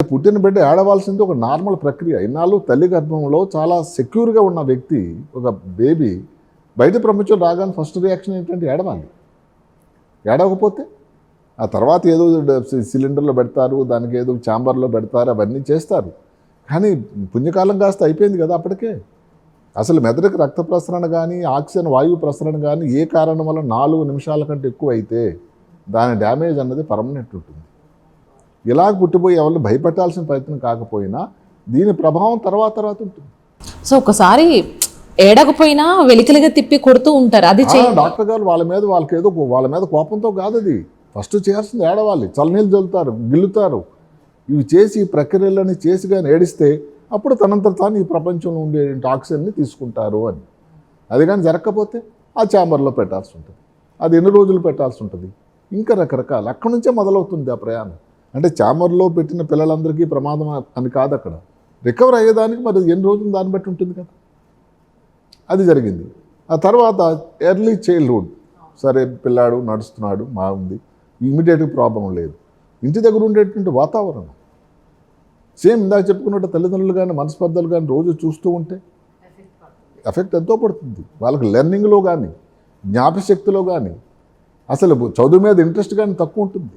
పుట్టిన బిడ్డ ఏడవాల్సింది ఒక నార్మల్ ప్రక్రియ. ఇన్నాళ్ళు తల్లి గర్భంలో చాలా సెక్యూర్గా ఉన్న వ్యక్తి, ఒక బేబీ బయట ప్రపంచం రాగానే ఫస్ట్ రియాక్షన్ ఏంటంటే ఏడవాలి. ఏడవకపోతే ఆ తర్వాత ఏదో సిలిండర్లో పెడతారు, దానికి ఏదో ఛాంబర్లో పెడతారు, అవన్నీ చేస్తారు. కానీ పుణ్యకాలం కాస్త అయిపోయింది కదా అప్పటికే. అసలు మెదడుకి రక్త ప్రసరణ కానీ ఆక్సిజన్ వాయువు ప్రసరణ కానీ ఏ కారణం వల్ల 4 నిమిషాల కంటే ఎక్కువ అయితే దాని డ్యామేజ్ అన్నది పర్మనెంట్ ఉంటుంది. ఇలాగ పుట్టిపోయి ఎవరిని భయపెట్టాల్సిన ప్రయత్నం కాకపోయినా దీని ప్రభావం తర్వాత ఉంటుంది. సో ఒకసారి ఏడకపోయినా వెలికలుగా తిప్పి కొడుతూ ఉంటారు. అది డాక్టర్ గారు వాళ్ళ మీద కోపంతో కాదు, అది ఫస్ట్ చేయాల్సింది ఏడవాలి. చల్లనీళ్ళు చల్లుతారు, గిల్లుతారు, ఇవి చేసి ప్రక్రియలని చేసి కానీ ఏడిస్తే అప్పుడు తనంతట తాను ఈ ప్రపంచంలో ఉండే ఆక్సిజన్ని తీసుకుంటారు అని. అది కానీ జరగకపోతే ఆ ఛాంబర్లో పెట్టాల్సి ఉంటుంది. అది ఎన్ని రోజులు పెట్టాల్సి ఉంటుంది, ఇంకా రకరకాలు. అక్కడి నుంచే మొదలవుతుంది ఆ ప్రయాణం. అంటే ఛాంబర్లో పెట్టిన పిల్లలందరికీ ప్రమాదం అని కాదు, అక్కడ రికవర్ అయ్యేదానికి మరి ఎన్ని రోజులు దాన్ని బట్టి ఉంటుంది కదా. అది జరిగింది. ఆ తర్వాత ఎర్లీ చైల్డ్హుడ్, సరే పిల్లాడు నడుస్తున్నాడు, బాగుంది, ఇమీడియట్గా ప్రాబ్లం లేదు. ఇంటి దగ్గర ఉండేటువంటి వాతావరణం సేమ్ ఇందాక చెప్పుకున్నట్టు తల్లిదండ్రులు కానీ మనస్పర్ధలు కానీ రోజు చూస్తూ ఉంటే ఎఫెక్ట్ ఎంతో పడుతుంది. వాళ్ళకి లెర్నింగ్లో కానీ జ్ఞాపశక్తిలో కానీ అసలు చదువు మీద ఇంట్రెస్ట్ కానీ తక్కువ ఉంటుంది.